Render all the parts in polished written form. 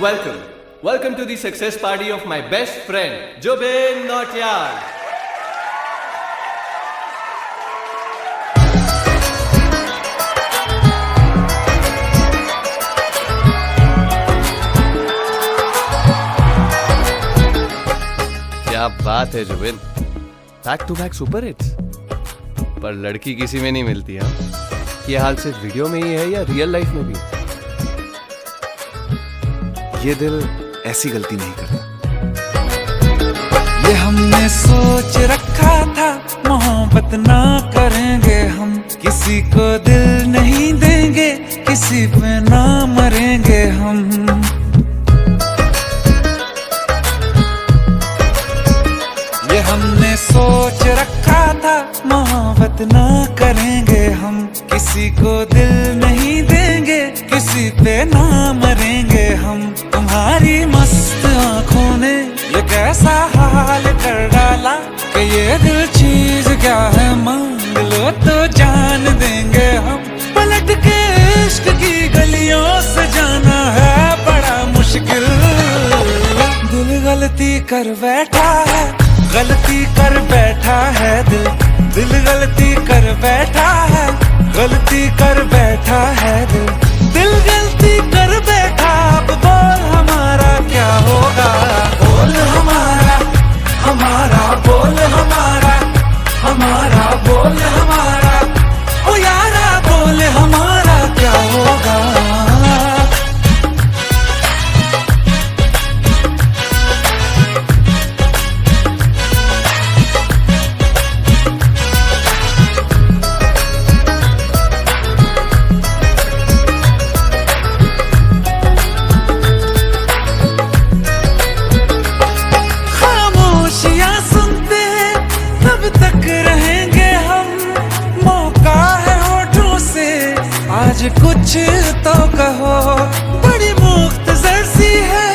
Welcome to the success party of my best friend, Jobin Nautiyal. क्या बात है Zubin, back to back super hits. पर लड़की किसी में नहीं मिलती है। ये हाल सिर्फ वीडियो में ही है या रियल लाइफ में भी? ये दिल ऐसी गलती नहीं करता। ये हमने सोच रखा था, मोहब्बत ना करेंगे हम, किसी को दिल नहीं देंगे, किसी पे ना मरेंगे हम। ये हमने सोच रखा था, मोहब्बत ना करेंगे हम, किसी को दिल नहीं देंगे, किसी पे ना मरेंगे हम। तुम्हारी मस्त आँखों ने ये कैसा हाल कर डाला कि ये दिल चीज क्या है, मांग लो तो जान देंगे हम। पलट के इश्क की गलियों से जाना है बड़ा मुश्किल। दिल गलती कर बैठा है, गलती कर बैठा है दिल, दिल गलती कर बैठा है, गलती कर बैठा है दिल, दिल गलती कर बैठा। अब बोल हमारा क्या होगा, बोल हमारा, हमारा बोल हमारा, हमारा बोल हमारा, ओ यारा बोल हमारा क्या होगा। आज कुछ तो कहो, बड़ी मुख्तसर सी है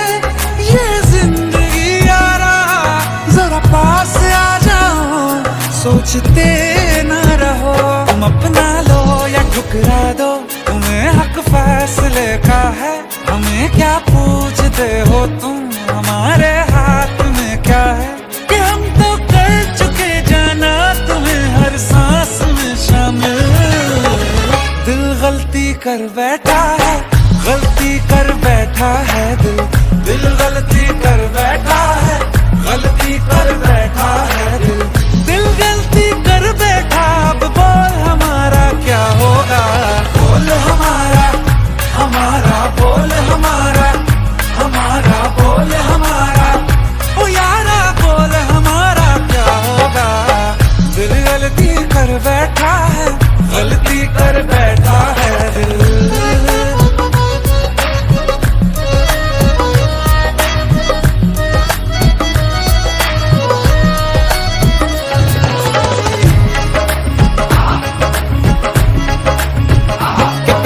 ये जिंदगी यारा, जरा पास आ जाओ, सोचते ना रहो। तुम अपना लो या ठुकरा दो, तुम्हें हक फैसले का है, हमें क्या पूछते हो तुम, हमारे हाथ में क्या है कि हम तो कर चुके जाना तुम्हें हर सांस में शामिल। दिल गलती कर बैठा है, गलती कर बैठा है दिल, दिल गलती कर बैठा है, गलती कर बैठा है दिल, दिल गलती कर बैठा। अब बोल हमारा क्या होगा, बोल हमारा, हमारा बोल हमारा, हमारा बोल हमारा, ओ यारा बोल हमारा क्या होगा। दिल गलती कर बैठा है, गलती कर बैठा है दिल।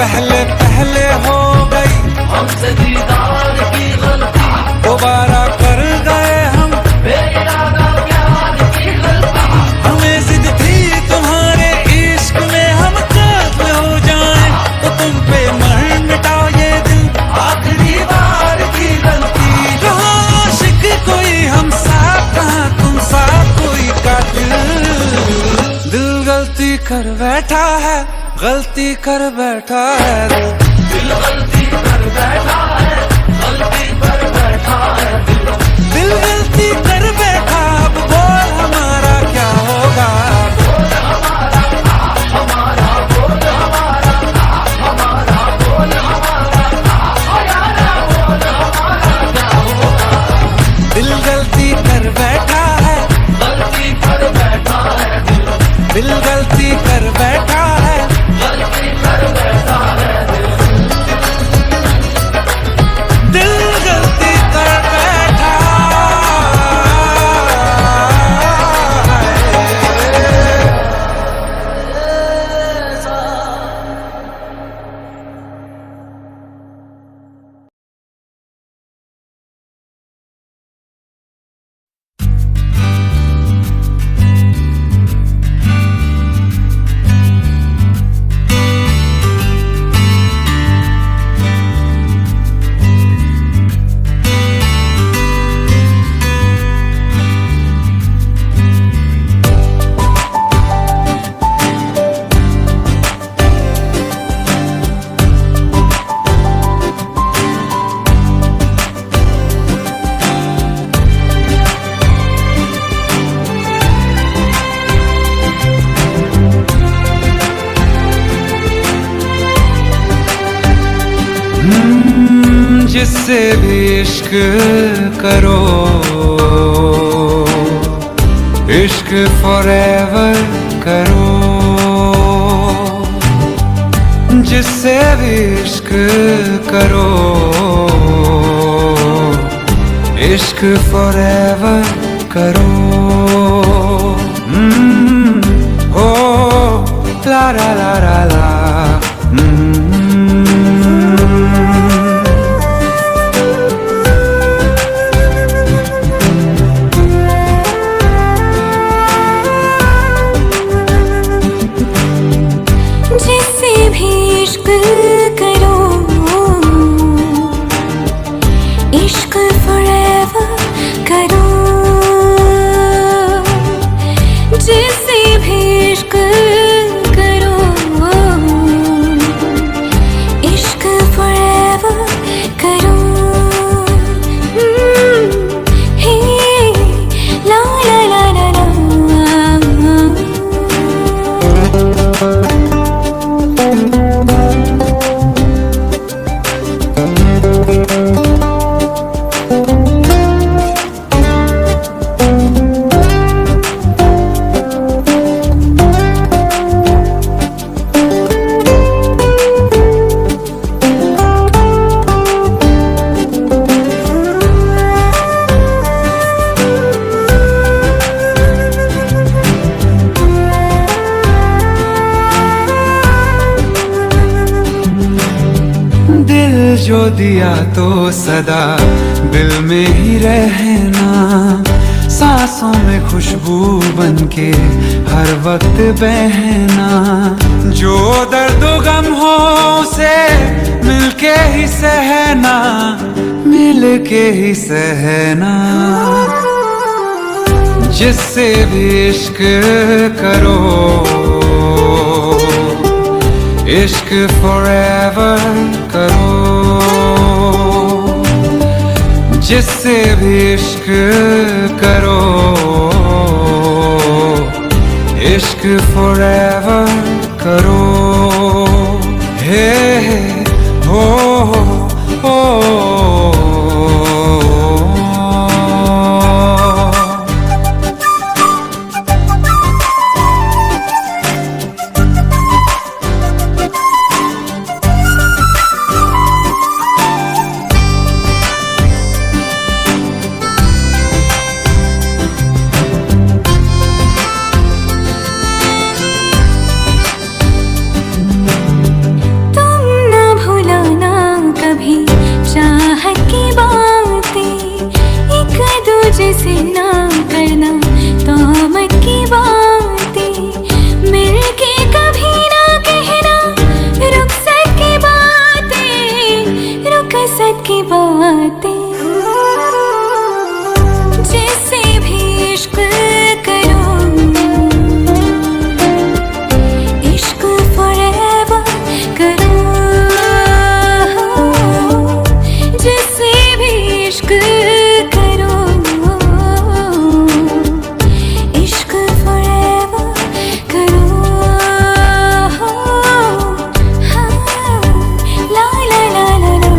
पहले पहले हो गई हमसे दीदार की गलती, दोबारा कर गए हम बेइरादा प्यार की गलती। हमें जिद थी तुम्हारे इश्क में हम काबिल हो जाएं, तो तुम पे मर मिटाओ ये दिल, आखिरी बार की गलती। कहाँ आशिक कोई हम साथ, कहाँ तुम साथ कोई कातिल। दिल गलती कर बैठा है, गलती कर बैठा है दिल, दिल गलती कर बैठा है, गलती कर बैठा है दिल, दिल गलती कर बैठा। अब बोल हमारा क्या होगा, बोल हमारा, हमारा बोल हमारा, हमारा बोल हमारा, ओ यारा बोल हमारा क्या होगा। दिल गलती कर बैठा है, गलती कर बैठा है दिल, दिल गलती कर बैठा है, गलती कर बैठा है दिल। जिससे भी इश्क करो, इश्क फॉरएवर करो, जिससे भी इश्क करो, इश्क फॉरएवर करो। ओ ला ला ला ला ला। जिससे भी इश्क करो, इश्क forever करो, जिससे भी इश्क करो, इश्क forever करो। हे ला ला ला ला ला। दिल जो दिया तो सदा दिल में ही रहना, सांसों में खुशबू बनके हर वक्त बहना। जो दर्द गम हो उसे मिलके ही सहना, मिलके ही सहना। जिससे भी इश्क करो, इश्क फॉरएवर करो, जिससे भी इश्क करो, इश्क फॉरएवर करो। हे हो हो। से ना करना तोहमत की बातें, मिलके कभी ना कहना रुखसत की बातें, रुखसत की बातें। जिससे भी इश्क करो, इश्क फॉरएवर करो, जिससे भी इश्क करो, इश्क forever करो। हाँ, ला ला ला ला ला।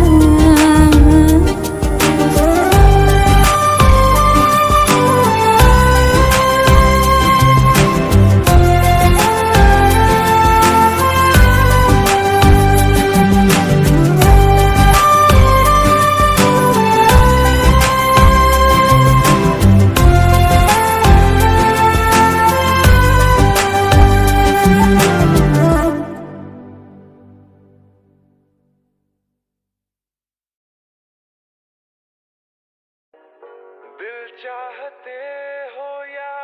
दिल चाहते हो या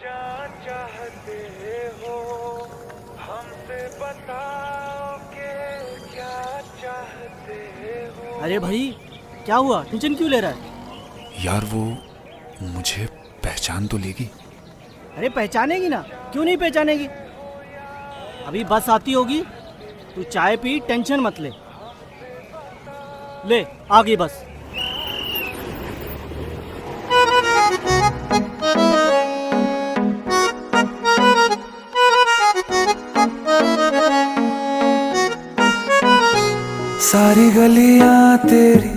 जान चाहते हो, हमसे बताओ कि क्या चाहते हो। अरे भाई क्या हुआ, टेंशन क्यों ले रहा है? यार वो मुझे पहचान तो लेगी। अरे पहचानेगी ना, क्यों नहीं पहचानेगी? अभी बस आती होगी, तू चाय पी, टेंशन मत ले। ले आ गई बस। सारी गलियां तेरी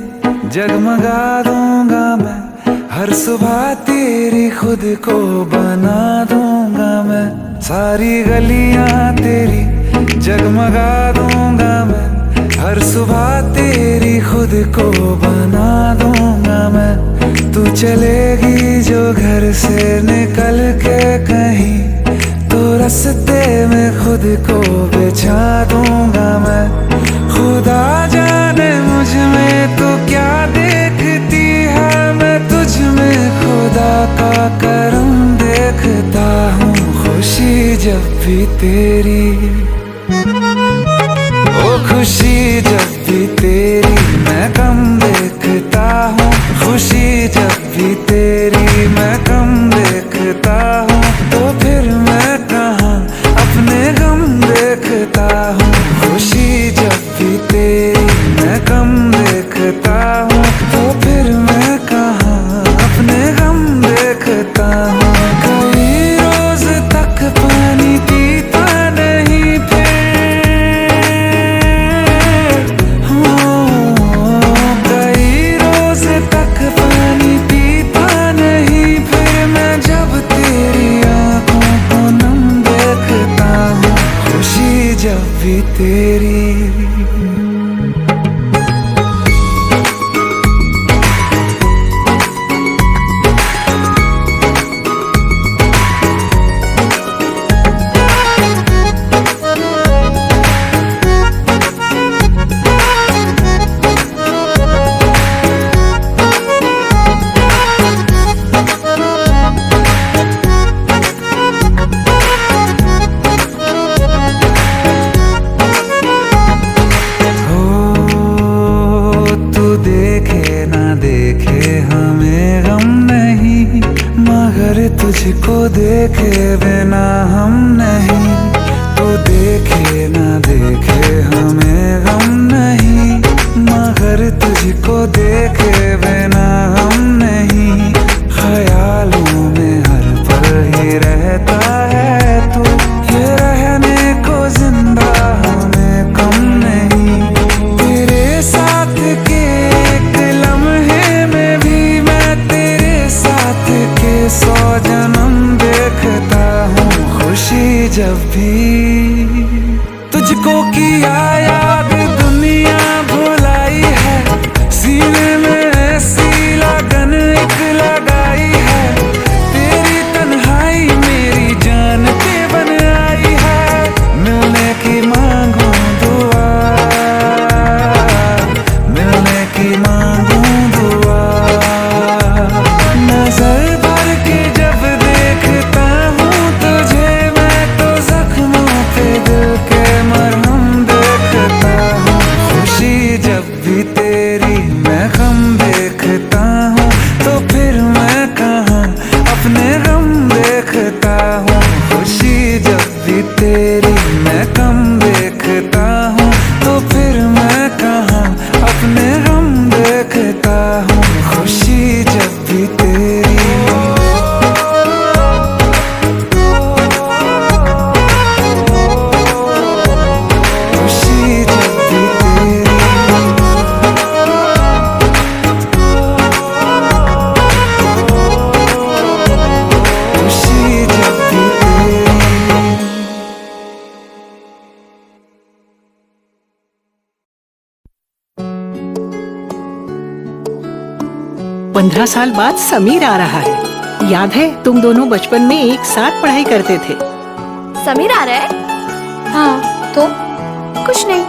जगमगा दूंगा मैं, हर सुबह तेरी खुद को बना दूंगा मैं। सारी गलियां तेरी जगमगा दूंगा मैं, हर सुबह तेरी खुद को बना दूंगा मैं। तू चलेगी जो घर से निकल के कहीं, तो रास्ते में खुद को बिछा दूंगा मैं। खुदा जाने मुझ में तो क्या देखती है, मैं तुझ में खुदा का करम देखता हूँ। खुशी जब भी तेरी, ओ खुशी जब भी तेरी मैं कम देखता हूँ। खुशी जब भी तेरी मैं कम देखता हूँ, तो फिर मैं कहाँ अपने गम देखता हूँ। खुशी जब भी तेरी मैं कम देखता हूँ, तो फिर मैं कहाँ अपने गम देखता हूँ। कई रोज तक पानी पीता नहीं फिर, कई रोज तक पानी पीता नहीं फिर, मैं जब तेरी आंखों को नम देखता हूँ। खुशी जब भी तेरी। तुझको देखे बिना हम नहीं, तू देखे ना देखे हमें गम नहीं, मगर तुझको देखे बिना हम नहीं। ख्यालों में हर पल ही रहता है तू, ये रहने को जिंदा हमें कम नहीं। तेरे साथ के एक लम्हे में भी मैं तेरे साथ के 100 जन्म देखता हूँ। खुशी जब भी तुझको किया याद दुनिया भुलाई है, सीने में ऐसी लगन एक लगाई है। तेरी तन्हाई मेरी जान पे बन आई है, मिलने की मांगू दुआ, मिलने की मांगू दुआ। नजर भर के जब देखता हूँ तुझे, मैं तो जख्मों पे दिल के मरहम देखता हूँ। खुशी जब भी तेरी मैं गम देखता हूँ, तो फिर मैं कहाँ अपने गम देखता हूँ। खुशी जब भी तेरी मैं कम देखता हूँ, तो फिर मैं कहाँ अपने गम देखता हूँ। खुशी जब भी तेरी। खुशी जब भी तेरी। खुशी जब भी तेरी। 15 साल बाद समीर आ रहा है। याद है तुम दोनों बचपन में एक साथ पढ़ाई करते थे। समीर आ रहा है? हाँ तो कुछ नहीं।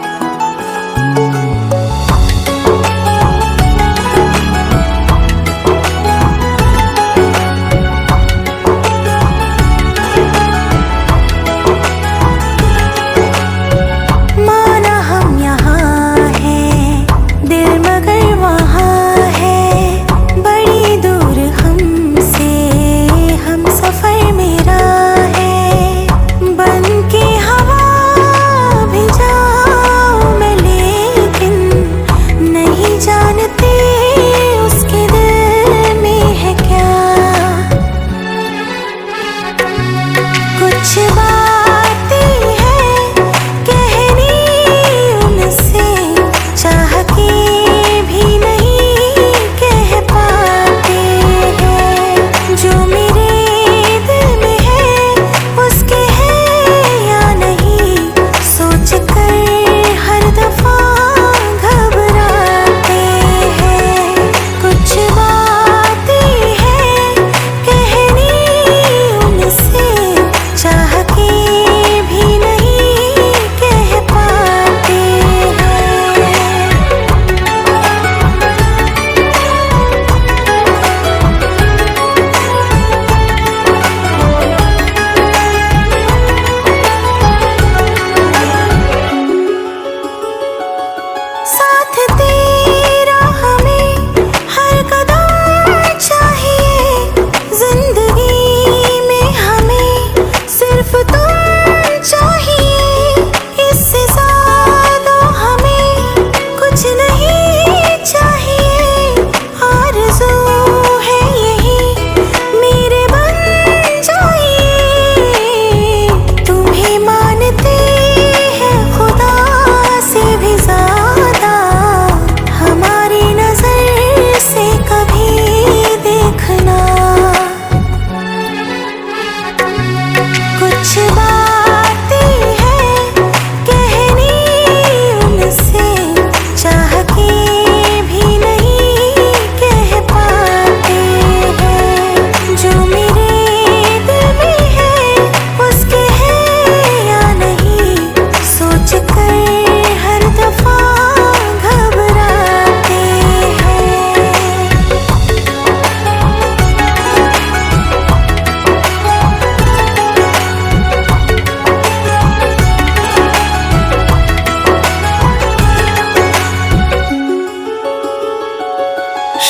माना हम यहाँ हैं, दिल मगर वहाँ है, बड़ी दूर हमसे हम सफर मेरा है। बन के हवा भी जाओ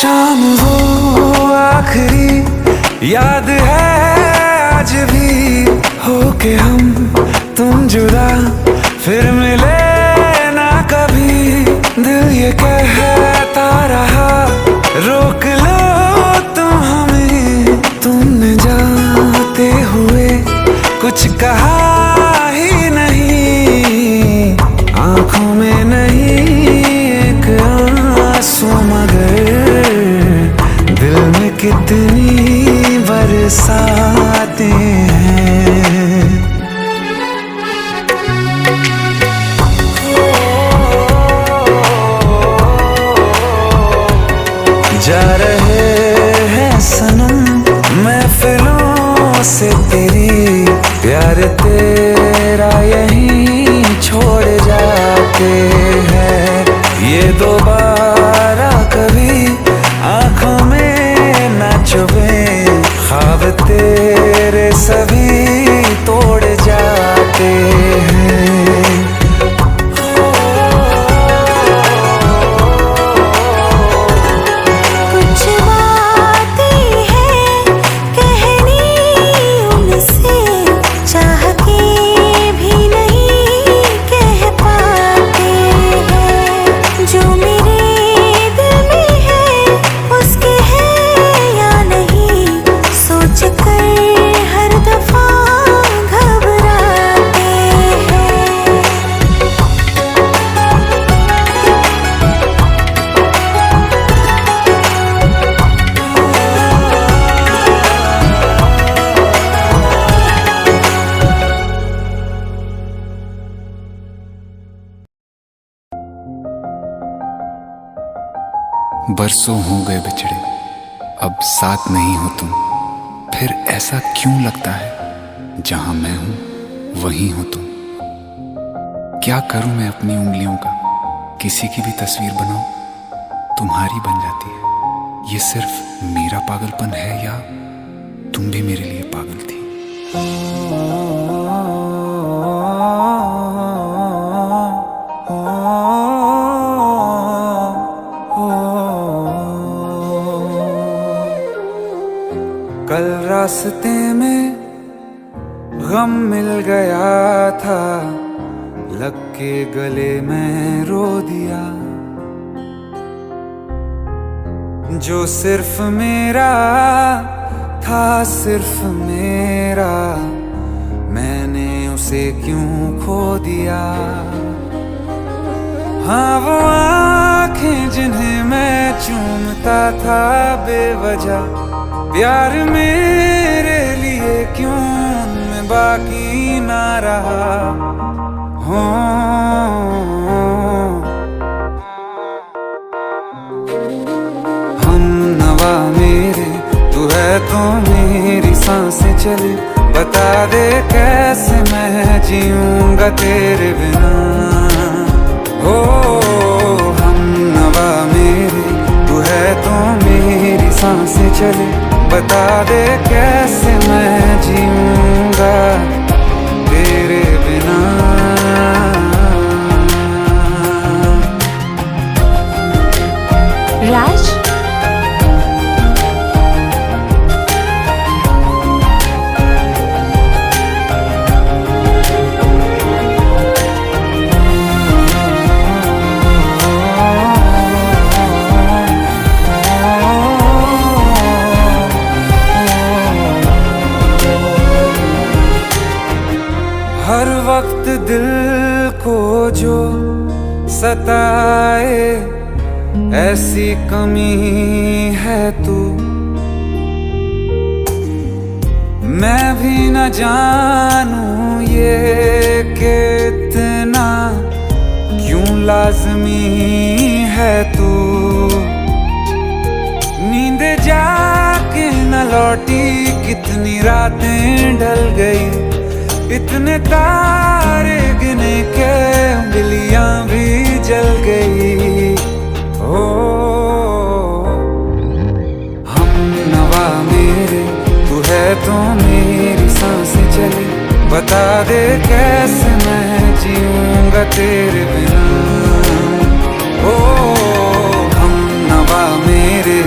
शाम वो आखिरी याद है आज भी, हो के हम तुम जुदा फिर मिले ना कभी। दिल ये कहता रहा रोक लो तुम हमें, तुमने जाते हुए कुछ कहा ही नहीं। आंखों में नहीं एक आंसू मगर दिल में कितनी बरसाते हैं। जा रहे हैं सनम महफिलों से तेरी, प्यार तेरा यहीं छोड़ जाते हैं। ये दोबारा कभी आंखों में ना चुभे, ख्वाब तेरे सभी तोड़ जाते हैं। कुछ बातें हैं कहनी उनसे, चाह के भी नहीं कह पाते हैं। जो मेरे दिल में है उसके है या नहीं, सोच कर हर दफा घबराते हैं। बरसों हो गए बिछड़े, अब साथ नहीं हो तुम। फिर ऐसा क्यों लगता है जहां मैं हूं वहीं हो तुम। क्या करूं मैं अपनी उंगलियों का, किसी की भी तस्वीर बनाऊं तुम्हारी बन जाती है। ये सिर्फ मेरा पागलपन है या तुम भी मेरे लिए पागल थी। कल रास्ते में गम मिल गया था, लग के गले में रो दिया। जो सिर्फ मेरा था सिर्फ मेरा, मैंने उसे क्यों खो दिया। हाँ वो आँखें जिन्हें मैं चूमता था बेवजह, प्यार मेरे लिए क्यों उनमें बाकी ना रहा। हो हम नवा मेरे, तू है तो मेरी सांसें चले। बता दे कैसे मैं जीऊंगा तेरे बिना। हो हम नवा मेरे, तू है तो मेरी सांसें चले। बता दे कैसे मैं जीऊंगा तेरे बिना। राज, हर वक्त दिल को जो सताए ऐसी कमी है तू। मैं भी न जानूं ये कि इतना क्यों लाज़मी है तू। नींद जाके न लौटी, कितनी रातें ढल गई। इतने तारे गिने के उंगलियां भी जल गई। ओ हम नवा मेरे, तू है तो मेरी सांसें चली। बता दे कैसे मैं जीऊंगा तेरे बिना। ओ हम नवा मेरे,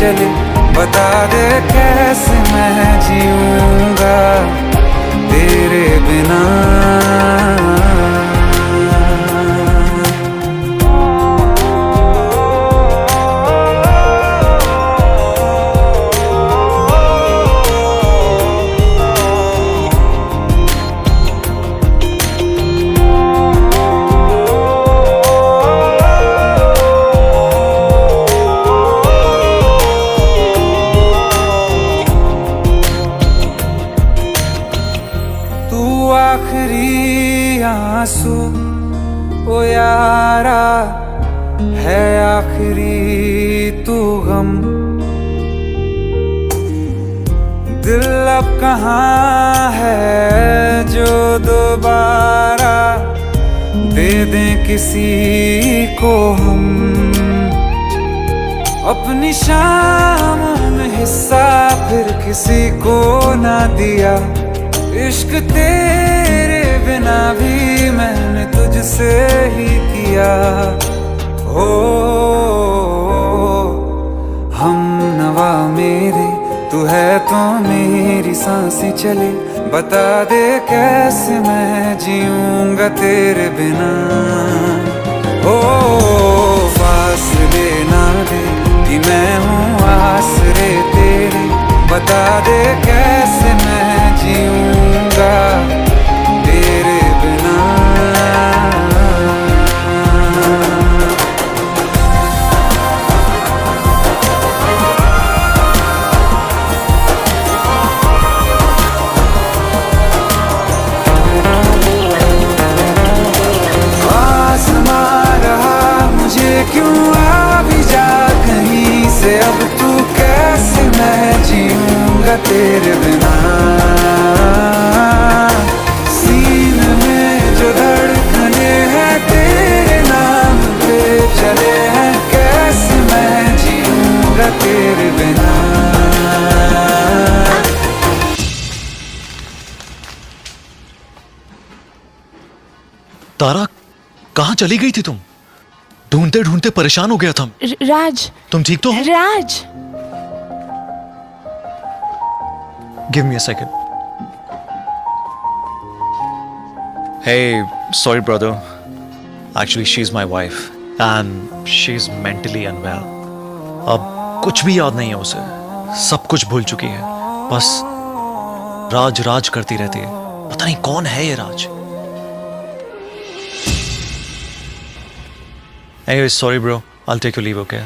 चले, बता दे कैसे मैं जीऊंगा तेरे बिना। आखिरी आंसू ओ यारा है, आखिरी तू गम। दिल अब कहाँ है जो दोबारा दे दें किसी को हम। अपनी शामों में हिस्सा फिर किसी को ना दिया, इश्क तेरे बिना भी मैंने तुझसे ही किया। हो हम नवा मेरे, तू है तो मेरी सांसें चले, बता दे कैसे मैं जीऊंगा तेरे बिना। हो फासले ना दे कि मैं हूँ आसरे तेरे, बता दे कैसे मैं जीऊंगा तेरे बिना। आसमां रहा मुझे क्यों, आ भी जा कहीं से, अब तू कैसे मैं जीऊंगा तेरे बिना। सीने में जो धड़कने हैं तेरे नाम पे चले हैं, कैसे मैं जीऊंगा तेरे बिना। तारा, कहाँ चली गई थी तुम? ढूंढते ढूंढते परेशान हो गया था। राज, तुम ठीक तो हो? राज, Give me a second. Hey, sorry brother. Actually, she's my wife and she's mentally unwell. अब कुछ भी याद नहीं है उसे, सब कुछ भूल चुकी है, बस राज राज करती रहती है। पता नहीं कौन है ये राज। Anyway, sorry bro. I'll take your leave, okay?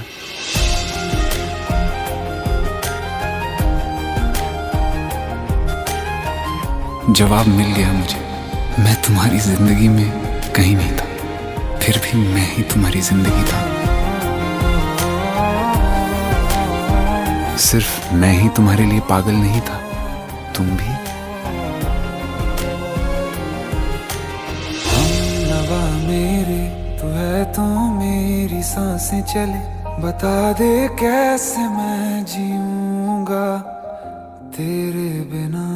जवाब मिल गया मुझे। मैं तुम्हारी जिंदगी में कहीं नहीं था, फिर भी मैं ही तुम्हारी जिंदगी था। सिर्फ मैं ही तुम्हारे लिए पागल नहीं था, तुम भी। हम नवा मेरे, तू है तो मेरी सांसें चले, बता दे कैसे मैं जीऊंगा तेरे बिना।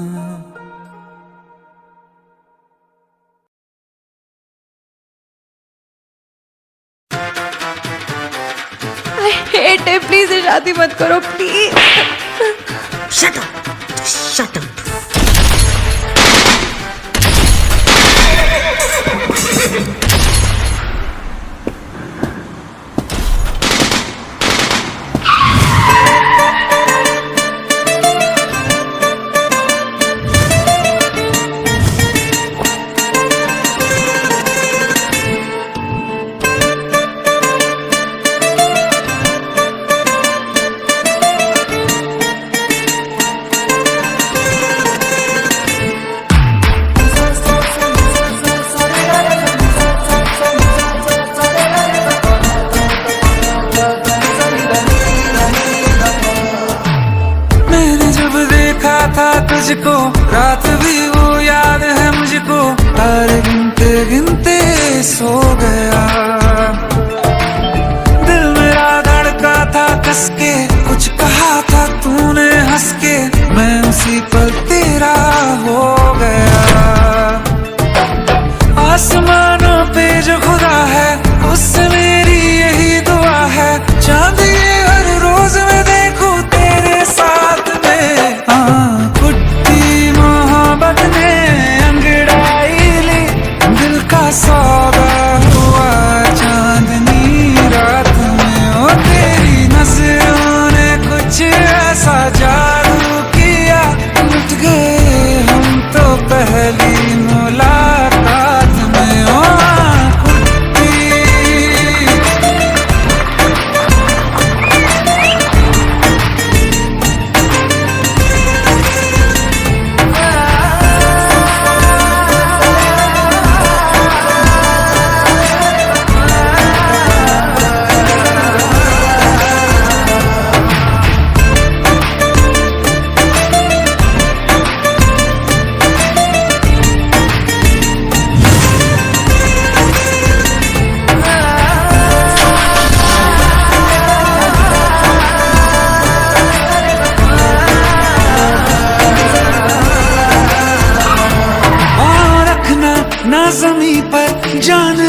हेट है, प्लीज शादी मत करो please. Shut up! Just shut up! तुझको रात भी वो याद है मुझको, तारे गिनते गिनते सो गया। दिल मेरा धड़का था कस के, कुछ कहा था तूने हंस के, मैं उसी पल तेरा हो गया। आसमानों पे जो खुदा है उससे मेरी यही दुआ है, चांद ये हर रोज मैं देखूं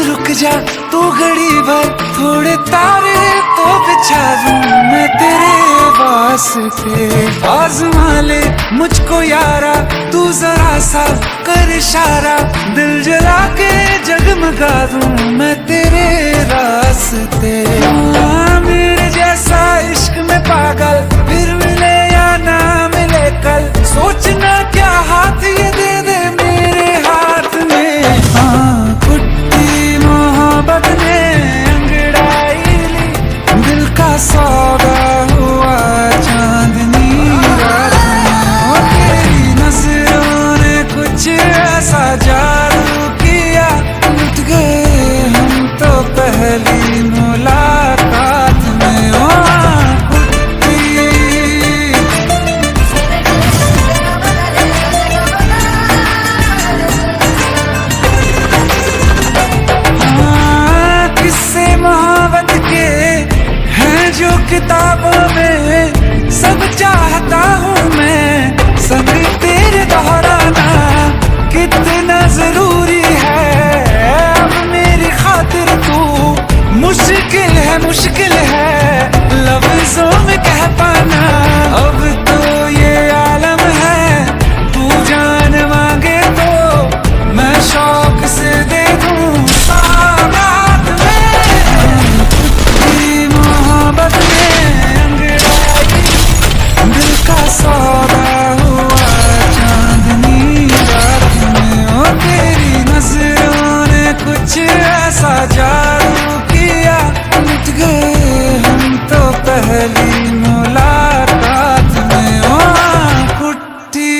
रुक जा तू घड़ी भर, थोड़े तारे तो बिछा दूं मैं तेरे वास्ते। आज़मा ले मुझको यारा, तू जरा सा कर इशारा, दिल जला के जगमगा दूं मैं तेरे रास्ते। मेरे जैसा इश्क में पागल फिर मिले या ना मिले कल, सोचना क्या हाथ ये दे दे मेरे हाथ में। हाँ कुट्टी मोहब्बत ने अंगड़ाई ली, दिल का सौदा हुआ चांदनी रात में। तेरी नजरों ने कुछ ऐसा जादू किया, लुट गए हम तो पहली मुलाकात में। ओ किताबों में सब चाहता हूँ मैं, संग तेरे दोहराना कितना जरूरी है। अब मेरी खातिर तू मुश्किल है लफ्जों में कह पाना। अब तो ये आलम है, तू जान मांगे तो मैं शौक से दे दूँ सौगात में। तेरी मोहब्बत का सौदा हुआ चांदनी रात में। ओ तेरी नजरों ने कुछ ऐसा जादू किया, लुट गए हम तो पहली मुलाकात में। ओ कुट्टी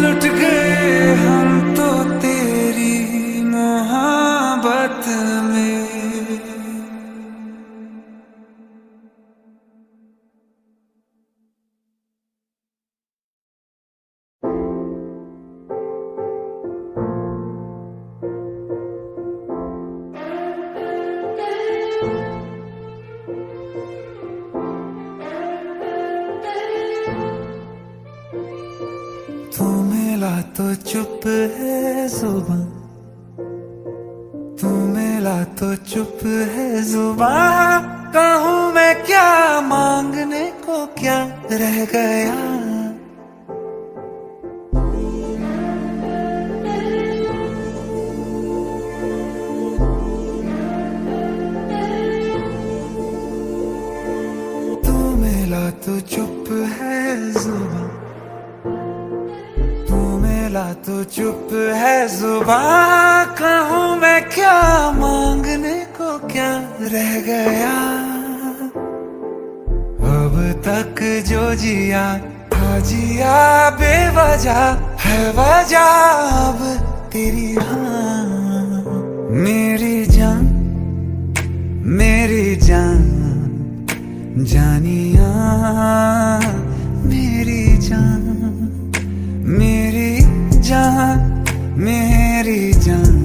लुट गए हम तो तेरी मोहब्बत में। तू मिला तो चुप है जुबान, तू मिला तो चुप है जुबान, कहूँ मैं क्या मांगने को क्या रह गया। तू मिला तो चुप है जुबान, तो चुप है जुबान, कहूँ मैं क्या मांगने को क्या रह गया। अब तक जो जिया था जिया बेवजह है वजह अब तेरी। हाँ मेरी जान जानिया मेरी जान, मेरी जान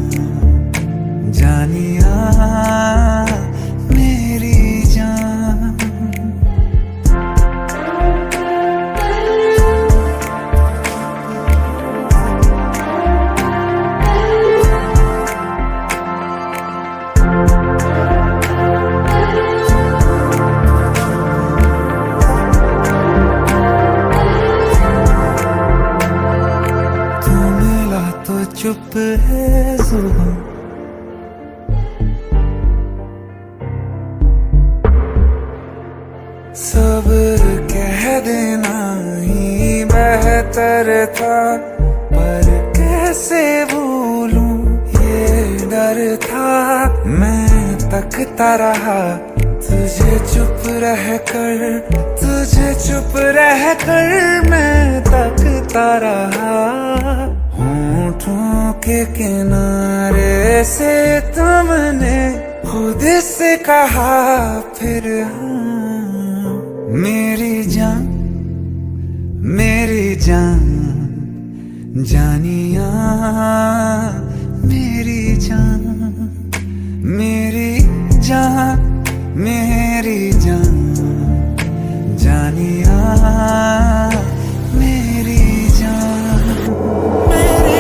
जानिया मेरी जान। चुप है जुबान, सब्र कह देना ही बेहतर था, पर कैसे भूलूं ये डर था। मैं तकता रहा तुझे चुप रह कर मैं तकता रहा। होठों के किनारे से तुमने खुद से कहा फिर हाँ। मेरी जान जानिया मेरी जान, मेरी जान, मेरी जान, जानिया मेरी जान, मेरी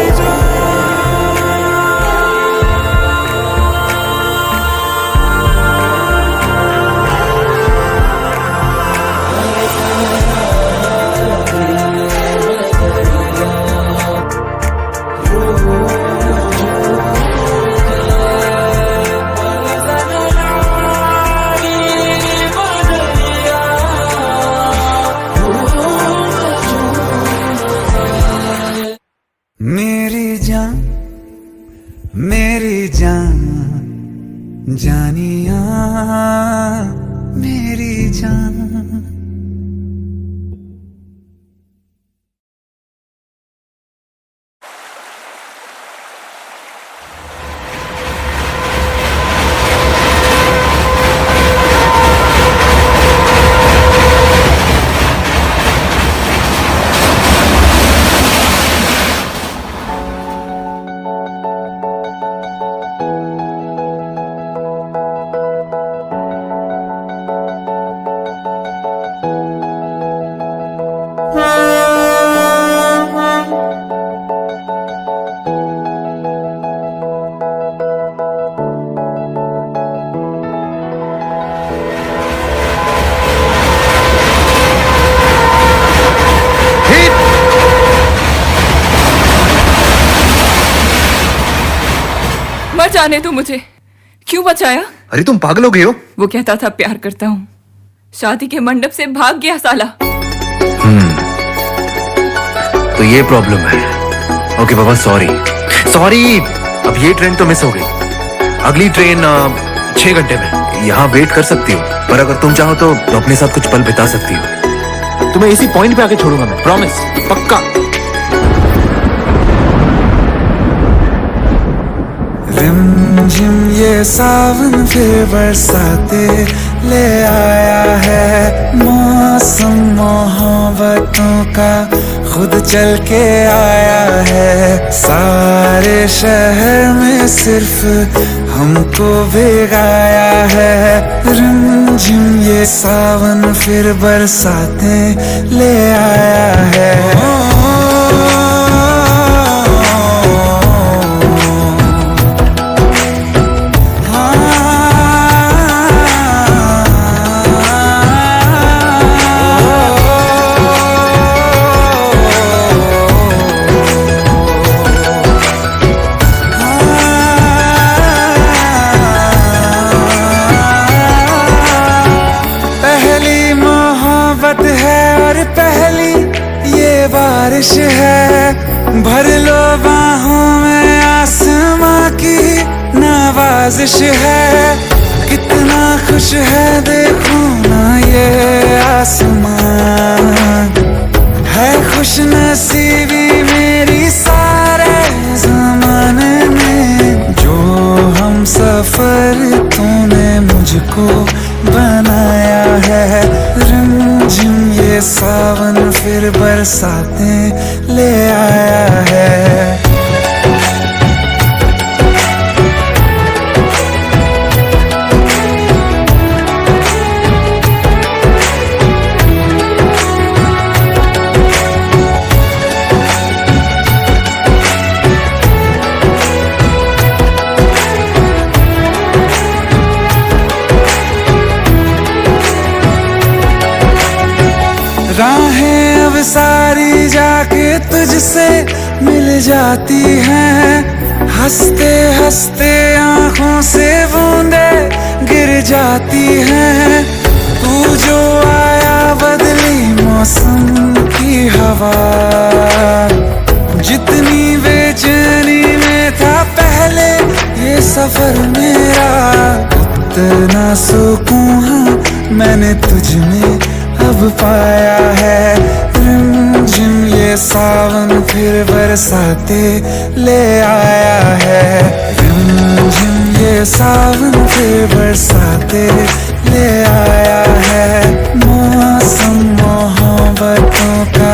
मेरी जान, मेरी जान, जानिया मेरी जान। मर जाने दो मुझे, क्यों बचाया? अरे तुम पागल हो गई हो? वो कहता था प्यार करता हूँ, शादी के मंडप से भाग गया साला। तो ये प्रॉब्लम है। ओके बाबा, सॉरी सॉरी। अब ये ट्रेन तो मिस हो गई, अगली ट्रेन 6 घंटे में। यहाँ वेट कर सकती हो, पर अगर तुम चाहो तो अपने साथ कुछ पल बिता सकती हो। तुम्हें इसी पॉइंट पे आके छोड़ूंगा मैं, प्रॉमिस, पक्का। रिमझिम ये सावन फिर बरसाते ले आया है, मौसम मोहब्बतों का खुद चल के आया है। सारे शहर में सिर्फ हमको भिगाया है। रिमझिम ये सावन फिर बरसाते ले आया है। बारिश है, भर लो बाहों में, आसमां की नवाजिश है। कितना खुश है देखो ना ये आसमान, है खुश नसीबी मेरी सारे ज़माने में। जो हम सफर तूने मुझको बनाया है। रिमझिम ये सावन फिर बरसाते ले आया है। राहें अब सारी जाके तुझसे मिल जाती हैं, हंसते हंसते आंखों से बूंदे गिर जाती हैं। तू जो आया बदली मौसम की हवा, जितनी बेचैनी में था पहले ये सफर मेरा, उतना सुकून मैंने तुझ में अब पाया है। रिमझिम ये सावन फिर बरसाते ले आया है। रिमझिम ये सावन फिर बरसाते ले आया है। मौसम मोहब्बतों का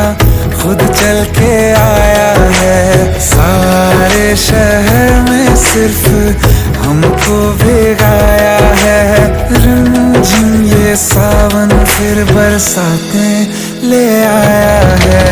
खुद चल के आया है। सारे शहर में सिर्फ हमको भिगाया है। रिमझिम ये सावन फिर बरसातें ले आया है।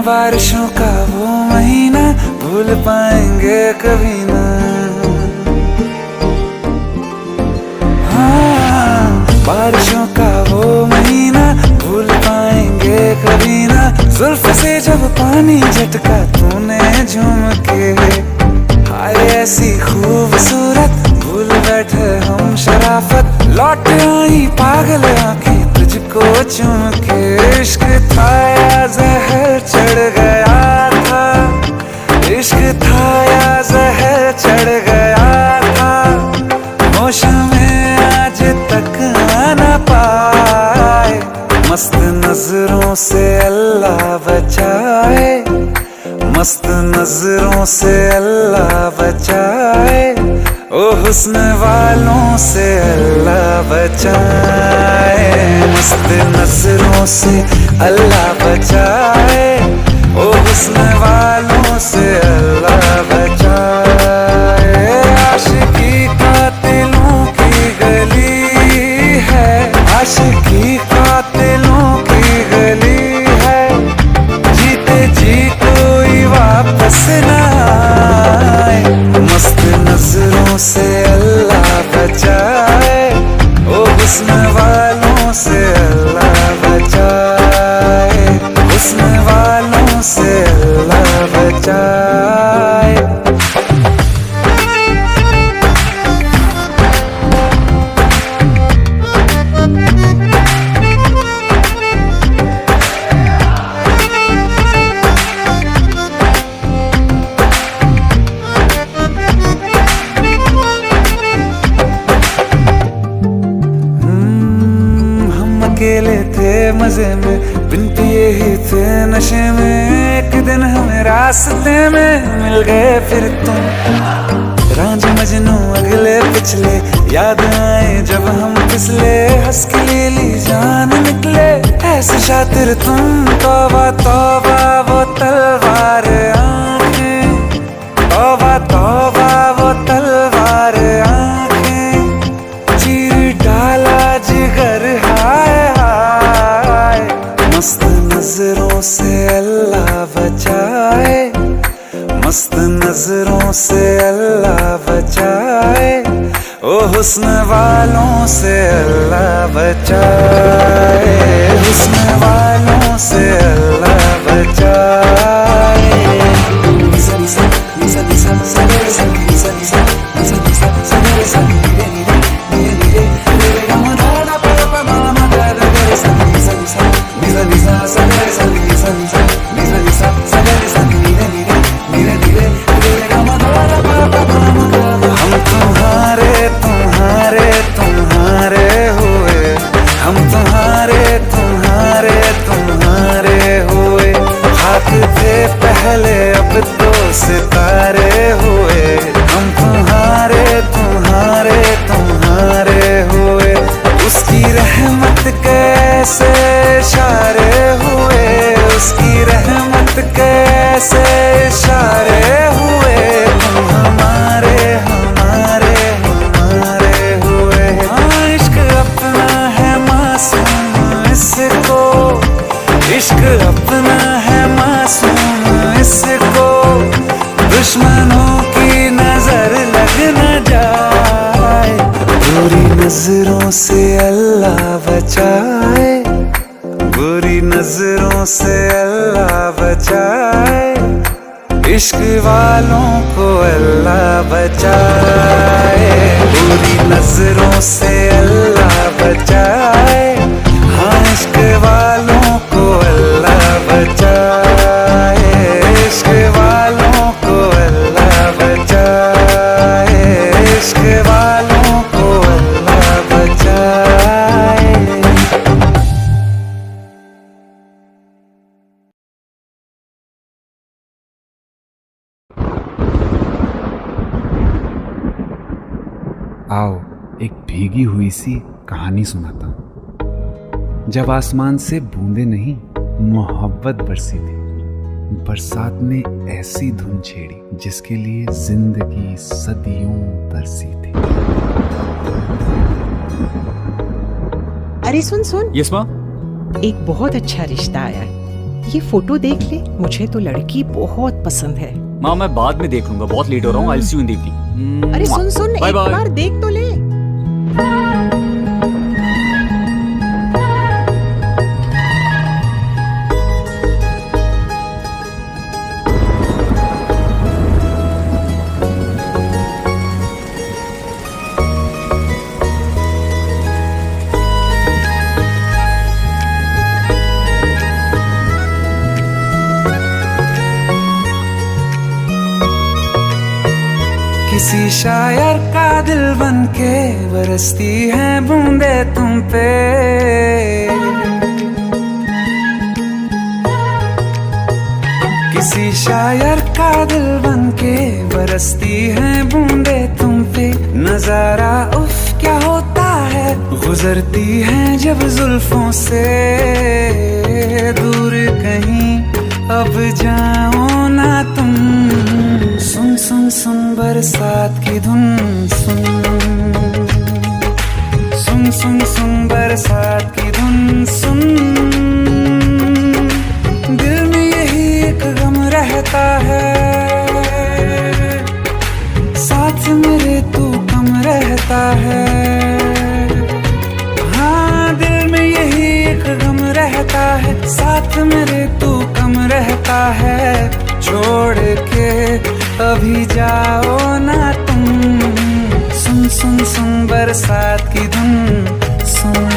बारिशों का वो महीना भूल पाएंगे कभी ना। हाँ, बारिशों का वो महीना भूल पाएंगे कभी ना। जुल्फ से जब पानी झटका तूने झूम के, हाय ऐसी खूबसूरत भूल बैठे हम शराफत। लौट आई पागल आंखें तुझको चूम के। इश्क था या जहर चढ़ गया था, इश्क था या जहर चढ़ गया था। होश में आज तक आना पाए, मस्त नजरों से अल्लाह बचाए, मस्त नजरों से अल्लाह बचाए। ओ हुस्न वालों से अल्लाह बचाए, मस्त नजरों से अल्लाह बचाए। ओ हुस्न वालों से अल्लाह बचाए। आशिकी कातिलों की गली है, आशिकी कातिलों की गली है। जीते जी कोई वापस ना आए, मस्त नजरों से अल्लाह बचाए। ओ हुस्न वालों से अल्लाह बचाए, हुस्न वालों से अल्लाह बचाए। अकेले थे मजे में, बिन पिए ही थे नशे में। एक दिन हमें रास्ते में मिल गए फिर तुम, रांझ मजनू अगले पिछले। याद आए जब हम फिसले, हंस के ले ली जान निकले। ऐसे शातिर तुम, तौबा तौबा वो तलवार आंखें, तौबा तौबा वो तलवार आंखें। चीर डाला जिगर हाय हाय, मस्त नजरों से अल्लाह बचाए, मस्त नजरों से अल्लाह बचाए। ओ हुस्न वालों से अल्लाह बचाए, हुस्न वालों से अल्लाह बचाए। निसा निसा निसा निसा निसा निसा निसा निसा निसा निसा निसा निरे निरे निरे निरे निरे गमदाना पापा मामा दादा गरे सा निसा निसा निसा निसा सा निसा निसा निसा निसा निसा सा निसा निरे निरे निरे निरे निरे गमदाना पापा मामा दादा। हम तुम्हारे तुम्हारे तुम्हारे हुए, हम तुम्हारे तुम्हारे तुम्हारे हुए। हाथ थे पहले अब तो सितारे हुए। हम तुम्हारे तुम्हारे तुम्हारे हुए। रहमत कैसे इशारे हुए, उसकी रहमत कैसे इशारे हुए, तुम हमारे हमारे हमारे हुए। हाँ इश्क अपना है मासूम इसको, इश्क अपना है मासूम इसको, दुश्मनों की नजर लग न जाए, बुरी नजरों से अल्लाह बचाए, बुरी नजरों से अल्लाह बचाए, इश्क वालों को अल्लाह बचाए, बुरी नजरों से अल्लाह बचाए, हाँ इश्क वालों को अल्लाह बचाए, इश्क वालों को अल्लाह बचाए, इश्क वालों को अल्लाह बचाए। आओ एक भीगी हुई सी कहानी सुनाता हूं। जब आसमान से बूंदे नहीं मोहब्बत बरसी थी, बरसात ने ऐसी धुन छेड़ी जिसके लिए जिंदगी सदियों तरसी थी। अरे सुन सुन, यस माँ। एक बहुत अच्छा रिश्ता आया है, ये फोटो देख ले, मुझे तो लड़की बहुत पसंद है। माँ मैं बाद में देख लूंगा, बहुत लेट हो रहा हूँ। I will see you in the evening. अरे सुन सुन, एक बार देख तो ले। किसी शायर का दिल बन के बरसती है बूंदे तुम पे, किसी शायर का दिल बन के बरसती है बूंदे तुम पे, नजारा उफ क्या होता है, गुजरती है जब जुल्फों से दूर कहीं अब जाओ ना तुम, सुन सुन सुन बरसात की धुन, सुन सुन सुन सुन बरसात की धुन, सुन दिल में यही एक गम रहता है, साथ मेरे तू कम रहता है, हाँ दिल में यही एक गम रहता है, साथ मेरे तू कम रहता है, छोड़ के अभी जाओ ना तुम, सुन सुन सुन बरसात की धुन, सुन।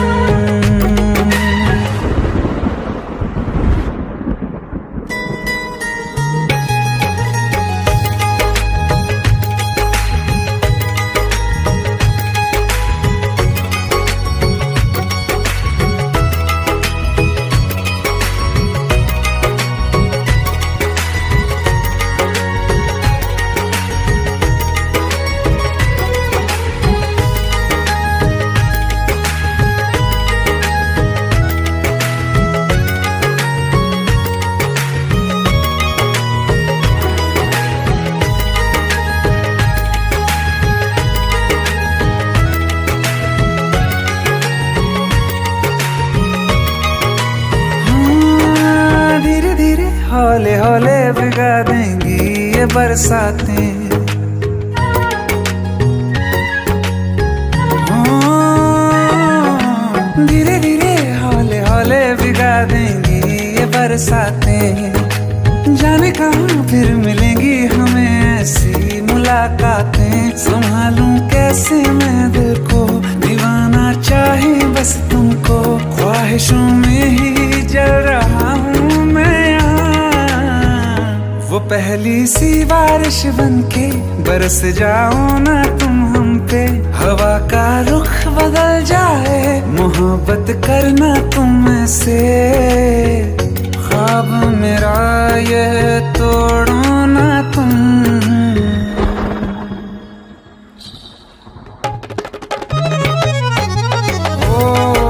हौले हौले भिगा देंगी ये बरसातें, धीरे धीरे हौले हौले भिगा देंगी ये बरसातें, जाने कहाँ फिर मिलेंगी हमें ऐसी मुलाकातें, संभालूं कैसे मैं दिल को, दीवाना चाहे बस तुमको, ख्वाहिशों में ही जल रहा हूँ मैं यहाँ, वो पहली सी बारिश बनके बरस जाओ ना तुम हम पे, हवा का रुख बदल जाए, मोहब्बत करना तुम से, ख्वाब मेरा ये तोड़ो ना तुम। ओ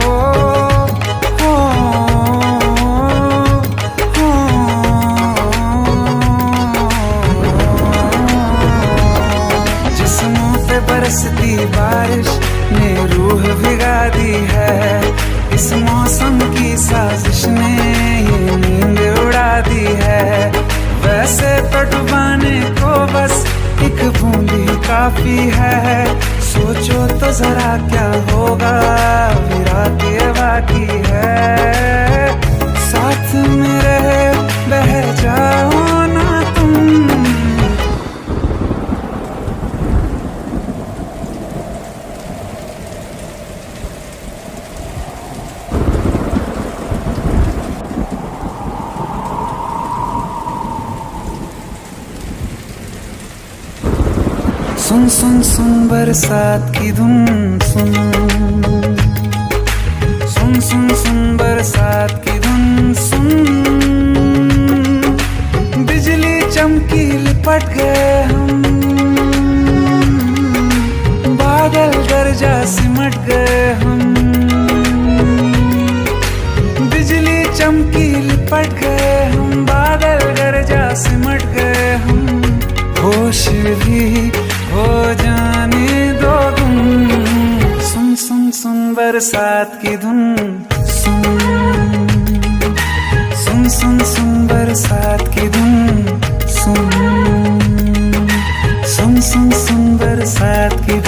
काफी है, सोचो तो जरा क्या होगा, अभी रात ये बाकी है, साथ में रहे बह जाओ ना तुम। सुन सुन सुन बरसात की धुन सुन, सुन सुन सुन बरसात की धुन सुन, बिजली चमकी लिपट गए हम, बादल गरजा सिमट गए हम, बिजली चमकी लिपट गए हम, बादल गरजा सिमट गए हम, होश भी हो जाने दो तुम। सुन सुन सुन बरसात की धुन सुन, सुन सुन सुन बरसात की धुन सुन, सुन सुन सुन बरसात की